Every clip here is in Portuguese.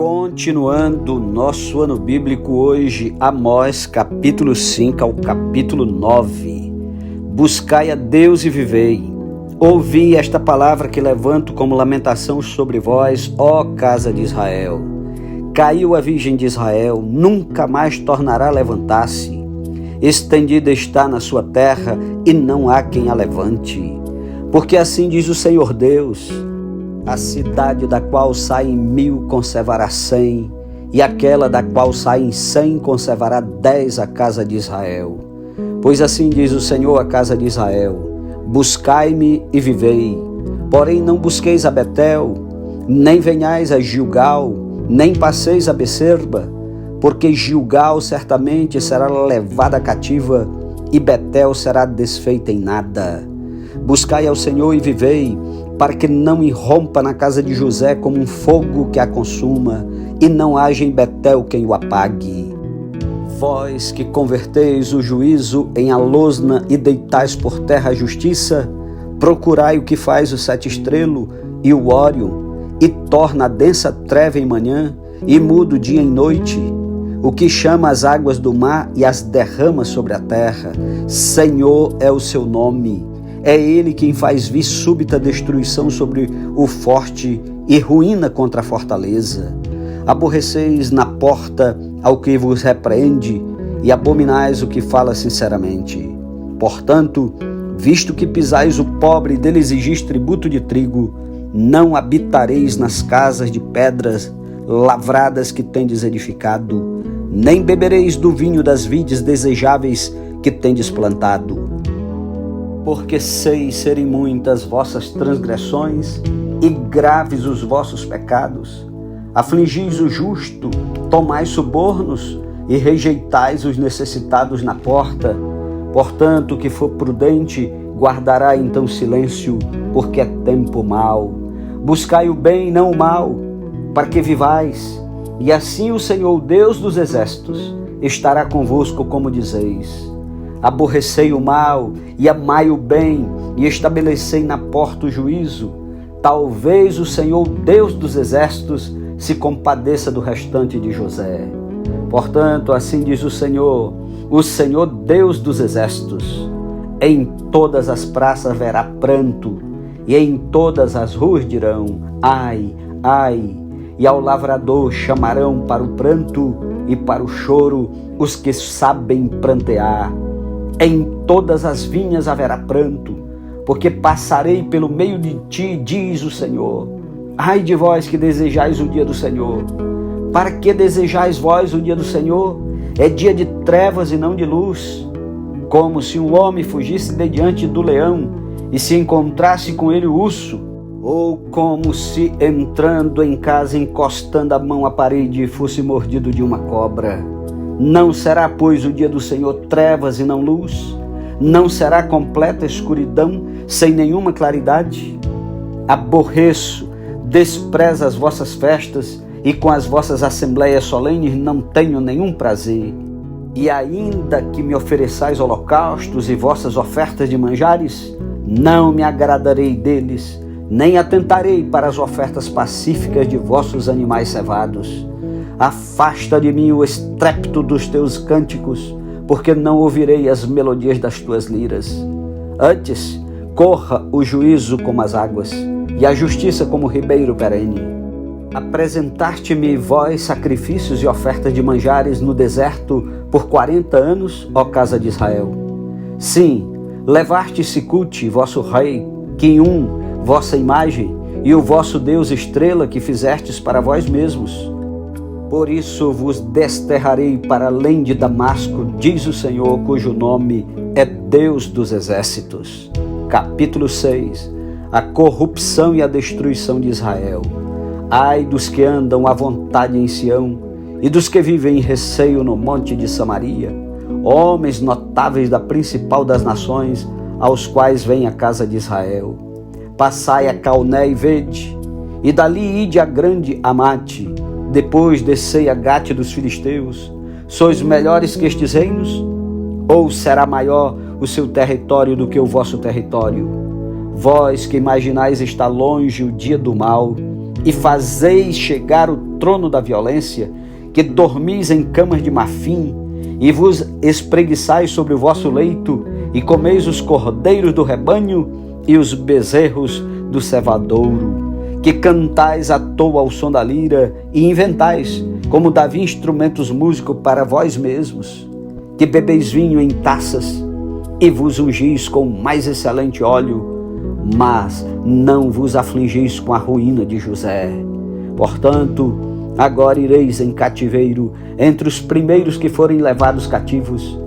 Continuando nosso ano bíblico hoje, Amós, capítulo 5 ao capítulo 9. Buscai a Deus e vivei. Ouvi esta palavra que levanto como lamentação sobre vós, ó casa de Israel. Caiu a virgem de Israel, nunca mais tornará a levantar-se. Estendida está na sua terra e não há quem a levante. Porque assim diz o Senhor Deus: a cidade da qual saem 1000 conservará 100, e aquela da qual saem 100 conservará 10 a casa de Israel. Pois assim diz o Senhor à casa de Israel: buscai-me e vivei. Porém não busqueis a Betel, nem venhais a Gilgal, nem passeis a Becerba, porque Gilgal certamente será levada cativa, e Betel será desfeita em nada. Buscai ao Senhor e vivei, para que não irrompa na casa de José como um fogo que a consuma, e não haja em Betel quem o apague. Vós que converteis o juízo em alosna e deitais por terra a justiça, procurai o que faz o 7 estrelo e o Órion, e torna a densa treva em manhã, e muda o dia em noite, o que chama as águas do mar e as derrama sobre a terra. Senhor é o seu nome. É ele quem faz vir súbita destruição sobre o forte e ruína contra a fortaleza. Aborreceis na porta ao que vos repreende e abominais o que fala sinceramente. Portanto, visto que pisais o pobre e dele exigis tributo de trigo, não habitareis nas casas de pedras lavradas que tendes edificado, nem bebereis do vinho das vides desejáveis que tendes plantado. Porque sei serem muitas vossas transgressões e graves os vossos pecados. Afligis o justo, tomais subornos e rejeitais os necessitados na porta. Portanto, o que for prudente, guardará então silêncio, porque é tempo mau. Buscai o bem, não o mal, para que vivais. E assim o Senhor, Deus dos exércitos, estará convosco, como dizeis. Aborrecei o mal e amai o bem, e estabelecei na porta o juízo. Talvez o Senhor, Deus dos exércitos, se compadeça do restante de José. Portanto, assim diz o Senhor Deus dos exércitos: em todas as praças haverá pranto, e em todas as ruas dirão: ai, ai. E ao lavrador chamarão para o pranto e para o choro os que sabem prantear. Em todas as vinhas haverá pranto, porque passarei pelo meio de ti, diz o Senhor. Ai de vós que desejais o dia do Senhor. Para que desejais vós o dia do Senhor? É dia de trevas e não de luz. Como se um homem fugisse de diante do leão e se encontrasse com ele o urso, ou como se entrando em casa, encostando a mão à parede, fosse mordido de uma cobra. Não será, pois, o dia do Senhor trevas e não luz? Não será completa escuridão, sem nenhuma claridade? Aborreço, desprezo as vossas festas, e com as vossas assembleias solenes não tenho nenhum prazer. E ainda que me ofereçais holocaustos e vossas ofertas de manjares, não me agradarei deles, nem atentarei para as ofertas pacíficas de vossos animais cevados. Afasta de mim o estrépito dos teus cânticos, porque não ouvirei as melodias das tuas liras. Antes, corra o juízo como as águas, e a justiça como o ribeiro perene. Apresentar-te-me vós sacrifícios e ofertas de manjares no deserto por 40 anos, ó casa de Israel. Sim, levar-te-se culte, vosso rei, Quim, vossa imagem, e o vosso Deus estrela que fizestes para vós mesmos. Por isso vos desterrarei para além de Damasco, diz o Senhor, cujo nome é Deus dos exércitos. Capítulo 6. A corrupção e a destruição de Israel. Ai dos que andam à vontade em Sião, e dos que vivem em receio no monte de Samaria, homens notáveis da principal das nações, aos quais vem a casa de Israel. Passai a Calné e vede, e dali ide a grande Amate. Depois descei a Gate dos filisteus. Sois melhores que estes reinos? Ou será maior o seu território do que o vosso território? Vós que imaginais estar longe o dia do mal, e fazeis chegar o trono da violência, que dormis em camas de marfim, e vos espreguiçais sobre o vosso leito, e comeis os cordeiros do rebanho e os bezerros do cevadouro, que cantais à toa ao som da lira, e inventais, como Davi, instrumentos músicos para vós mesmos, que bebeis vinho em taças, e vos ungis com o mais excelente óleo, mas não vos afligis com a ruína de José. Portanto, agora ireis em cativeiro entre os primeiros que forem levados cativos,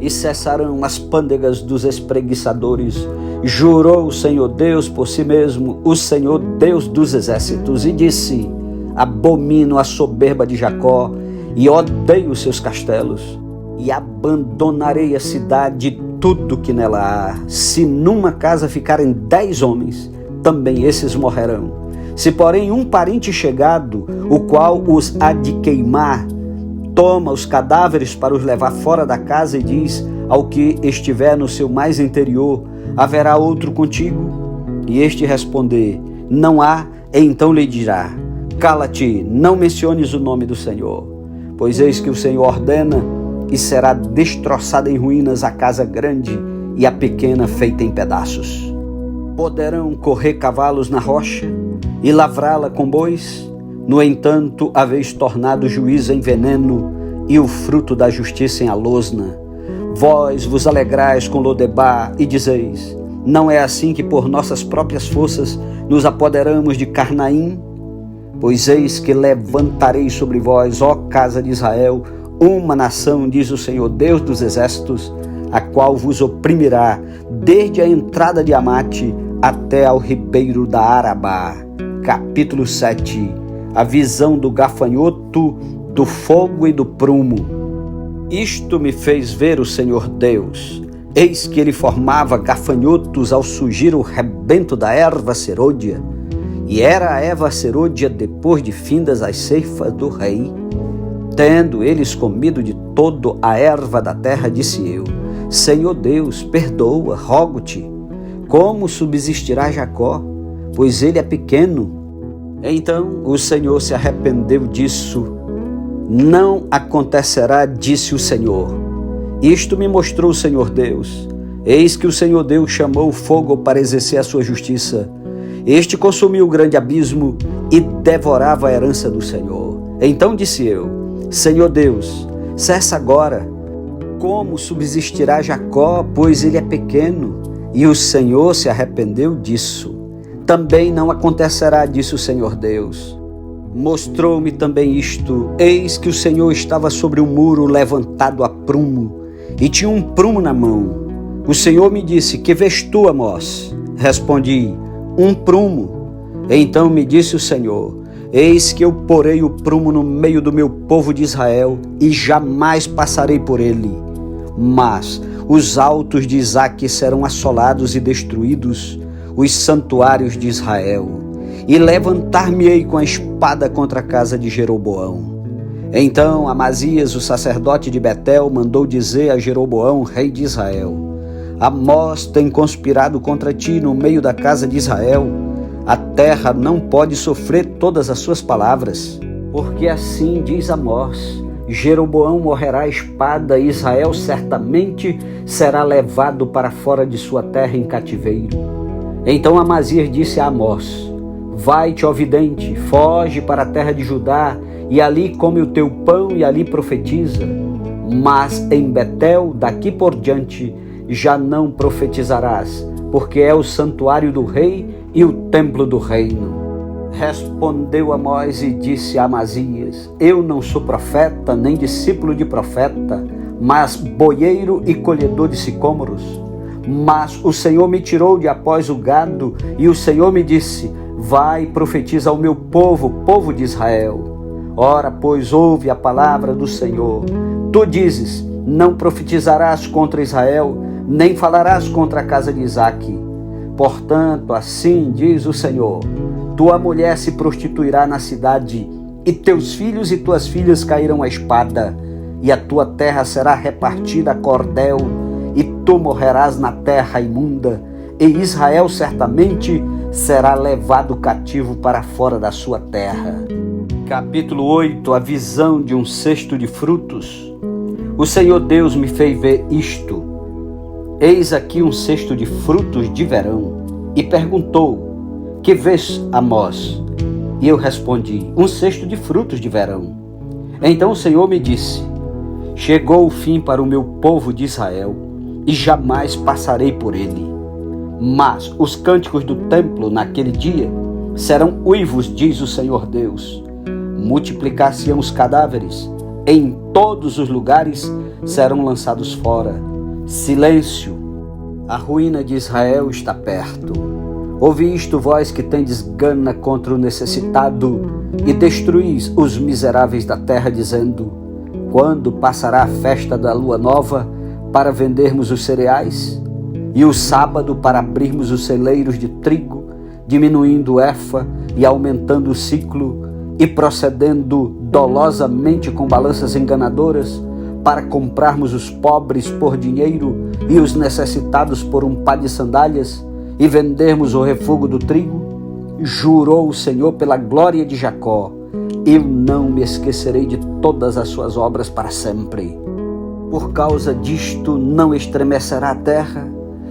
e cessarão as pândegas dos espreguiçadores. Jurou o Senhor Deus por si mesmo, o Senhor Deus dos exércitos, e disse: abomino a soberba de Jacó e odeio os seus castelos, e abandonarei a cidade e tudo que nela há. Se numa casa ficarem 10 homens, também esses morrerão. Se porém um parente chegado, o qual os há de queimar, toma os cadáveres para os levar fora da casa e diz ao que estiver no seu mais interior: haverá outro contigo? E este responder: não há, então lhe dirá: cala-te, não menciones o nome do Senhor. Pois eis que o Senhor ordena, e será destroçada em ruínas a casa grande e a pequena feita em pedaços. Poderão correr cavalos na rocha e lavrá-la com bois? No entanto, haveis tornado o juízo em veneno e o fruto da justiça em alosna. Vós vos alegrais com Lodebar e dizeis: não é assim que por nossas próprias forças nos apoderamos de Carnaim? Pois eis que levantarei sobre vós, ó casa de Israel, uma nação, diz o Senhor Deus dos exércitos, a qual vos oprimirá desde a entrada de Amate até ao ribeiro da Arabá. Capítulo 7. A visão do gafanhoto, do fogo e do prumo. Isto me fez ver o Senhor Deus. Eis que ele formava gafanhotos ao surgir o rebento da erva serôdia. E era a erva serôdia depois de findas as ceifas do rei. Tendo eles comido de todo a erva da terra, disse eu: Senhor Deus, perdoa, rogo-te. Como subsistirá Jacó? Pois ele é pequeno. Então o Senhor se arrependeu disso. Não acontecerá, disse o Senhor. Isto me mostrou o Senhor Deus. Eis que o Senhor Deus chamou o fogo para exercer a sua justiça. Este consumiu o grande abismo e devorava a herança do Senhor. Então disse eu: Senhor Deus, cessa agora. Como subsistirá Jacó, pois ele é pequeno? E o Senhor se arrependeu disso. Também não acontecerá, disse o Senhor Deus. Mostrou-me também isto: eis que o Senhor estava sobre um muro levantado a prumo, e tinha um prumo na mão. O Senhor me disse: que vês tu, Amós? Respondi: um prumo. Então me disse o Senhor: eis que eu porei o prumo no meio do meu povo de Israel, e jamais passarei por ele. Mas os altos de Isaque serão assolados e destruídos, os santuários de Israel. E levantar-me-ei com a espada contra a casa de Jeroboão. Então Amazias, o sacerdote de Betel, mandou dizer a Jeroboão, rei de Israel: Amós tem conspirado contra ti no meio da casa de Israel. A terra não pode sofrer todas as suas palavras. Porque assim diz Amós: Jeroboão morrerá à espada, e Israel certamente será levado para fora de sua terra em cativeiro. Então Amazias disse a Amós: vai-te, ó vidente, foge para a terra de Judá, e ali come o teu pão e ali profetiza. Mas em Betel, daqui por diante, já não profetizarás, porque é o santuário do rei e o templo do reino. Respondeu Amós e disse a Amazias: eu não sou profeta, nem discípulo de profeta, mas boieiro e colhedor de sicômoros. Mas o Senhor me tirou de após o gado, e o Senhor me disse: vai, profetiza ao meu povo, povo de Israel. Ora, pois, ouve a palavra do Senhor. Tu dizes: não profetizarás contra Israel, nem falarás contra a casa de Isaque. Portanto, assim diz o Senhor: tua mulher se prostituirá na cidade, e teus filhos e tuas filhas cairão à espada, e a tua terra será repartida a cordel, e tu morrerás na terra imunda, e Israel certamente será levado cativo para fora da sua terra. Capítulo 8, a visão de um cesto de frutos. O Senhor Deus me fez ver isto. Eis aqui um cesto de frutos de verão. E perguntou: que vês, Amós? E eu respondi: um cesto de frutos de verão. Então o Senhor me disse: chegou o fim para o meu povo de Israel, e jamais passarei por ele. Mas os cânticos do templo naquele dia serão uivos, diz o Senhor Deus. Multiplicar-se-ão os cadáveres, em todos os lugares serão lançados fora. Silêncio, a ruína de Israel está perto. Ouvi isto, vós que tendes gana contra o necessitado, e destruís os miseráveis da terra, dizendo: quando passará a festa da lua nova para vendermos os cereais? E o sábado para abrirmos os celeiros de trigo, diminuindo o efa e aumentando o ciclo, e procedendo dolosamente com balanças enganadoras, para comprarmos os pobres por dinheiro e os necessitados por um par de sandálias, e vendermos o refúgio do trigo? Jurou o Senhor pela glória de Jacó: eu não me esquecerei de todas as suas obras para sempre. Por causa disto não estremecerá a terra,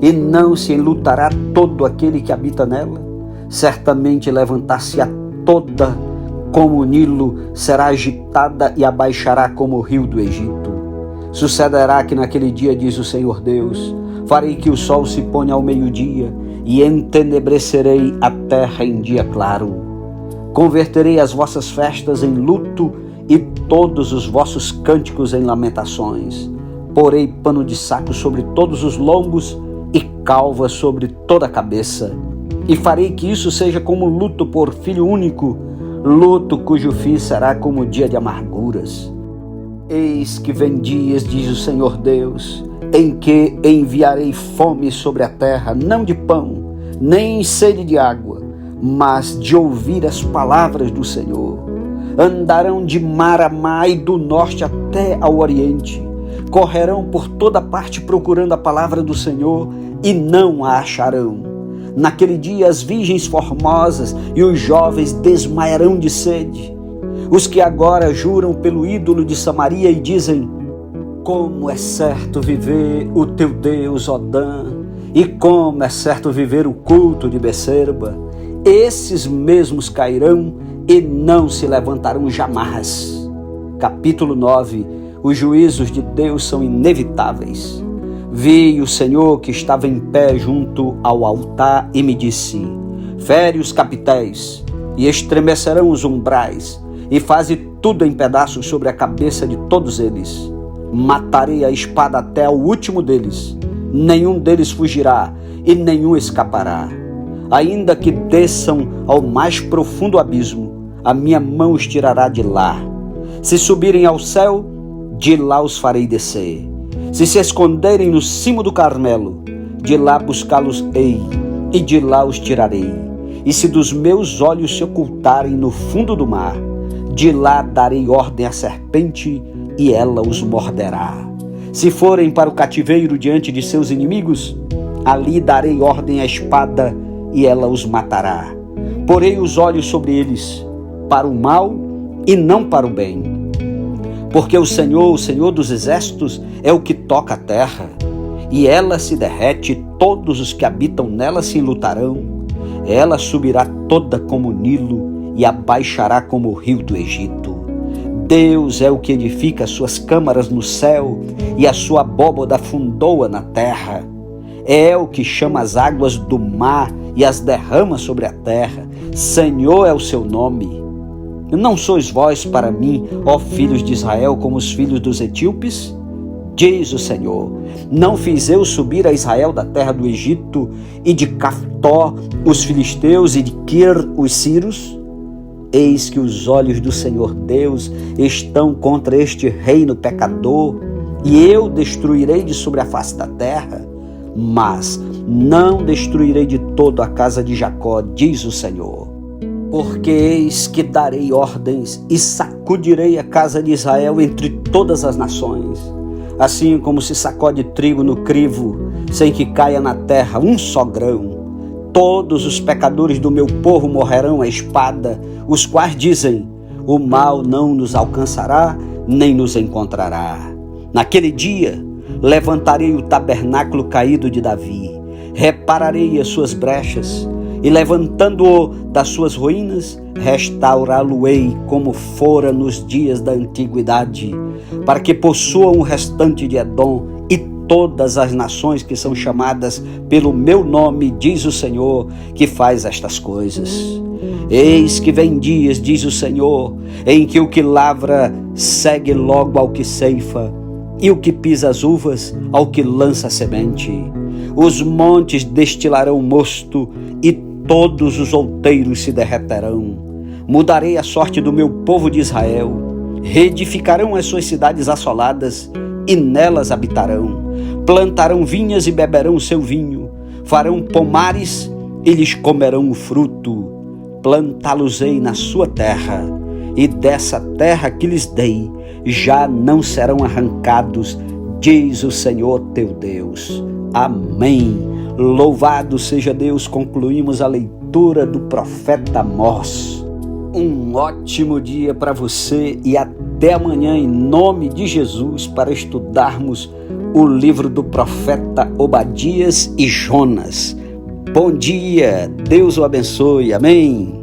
e não se enlutará todo aquele que habita nela. Certamente levantar-se-á toda como o Nilo, será agitada e abaixará como o rio do Egito. Sucederá que naquele dia, diz o Senhor Deus, farei que o sol se ponha ao meio-dia, e entenebrecerei a terra em dia claro. Converterei as vossas festas em luto e todos os vossos cânticos em lamentações. Porei pano de saco sobre todos os lombos e calva sobre toda a cabeça. E farei que isso seja como luto por filho único, luto cujo fim será como dia de amarguras. Eis que vem dias, diz o Senhor Deus, em que enviarei fome sobre a terra, não de pão, nem sede de água, mas de ouvir as palavras do Senhor. Andarão de mar a mar e do norte até ao oriente. Correrão por toda parte procurando a palavra do Senhor e não a acharão. Naquele dia as virgens formosas e os jovens desmaiarão de sede. Os que agora juram pelo ídolo de Samaria e dizem: como é certo viver o teu Deus, Odã, e como é certo viver o culto de Becerba, esses mesmos cairão e não se levantarão jamais. Capítulo 9. Os juízos de Deus são inevitáveis. Vi o Senhor que estava em pé junto ao altar e me disse: fere os capitéis e estremecerão os umbrais, e faze tudo em pedaços sobre a cabeça de todos eles. Matarei a espada até ao último deles, nenhum deles fugirá e nenhum escapará. Ainda que desçam ao mais profundo abismo, a minha mão os tirará de lá. Se subirem ao céu, de lá os farei descer. Se se esconderem no cimo do Carmelo, de lá buscá-los-ei, e de lá os tirarei. E se dos meus olhos se ocultarem no fundo do mar, de lá darei ordem à serpente, e ela os morderá. Se forem para o cativeiro diante de seus inimigos, ali darei ordem à espada, e ela os matará. Porei os olhos sobre eles, para o mal e não para o bem. Porque o Senhor dos exércitos, é o que toca a terra, e ela se derrete, e todos os que habitam nela se enlutarão. Ela subirá toda como o Nilo, e abaixará como o rio do Egito. Deus é o que edifica as suas câmaras no céu, e a sua abóboda fundou-a na terra. É o que chama as águas do mar e as derrama sobre a terra. Senhor é o seu nome. Não sois vós para mim, ó filhos de Israel, como os filhos dos etíopes? Diz o Senhor: não fiz eu subir a Israel da terra do Egito, e de Caftó os filisteus, e de Quir os sírios? Eis que os olhos do Senhor Deus estão contra este reino pecador, e eu destruirei de sobre a face da terra, mas não destruirei de todo a casa de Jacó, diz o Senhor. Porque eis que darei ordens e sacudirei a casa de Israel entre todas as nações, assim como se sacode trigo no crivo, sem que caia na terra um só grão. Todos os pecadores do meu povo morrerão à espada, os quais dizem: o mal não nos alcançará, nem nos encontrará. Naquele dia, levantarei o tabernáculo caído de Davi, repararei as suas brechas, e levantando-o das suas ruínas, restaurá-lo-ei como fora nos dias da antiguidade, para que possuam o restante de Edom e todas as nações que são chamadas pelo meu nome, diz o Senhor, que faz estas coisas. Eis que vem dias, diz o Senhor, em que o que lavra segue logo ao que ceifa, e o que pisa as uvas ao que lança a semente. Os montes destilarão mosto, e todos os outeiros se derreterão. Mudarei a sorte do meu povo de Israel, reedificarão as suas cidades assoladas, e nelas habitarão. Plantarão vinhas e beberão o seu vinho, farão pomares e lhes comerão o fruto. Plantá-los-ei na sua terra, e dessa terra que lhes dei, já não serão arrancados, diz o Senhor teu Deus. Amém. Louvado seja Deus. Concluímos a leitura do profeta Amós. Um ótimo dia para você e até amanhã, em nome de Jesus, para estudarmos o livro do profeta Obadias e Jonas. Bom dia, Deus o abençoe, amém.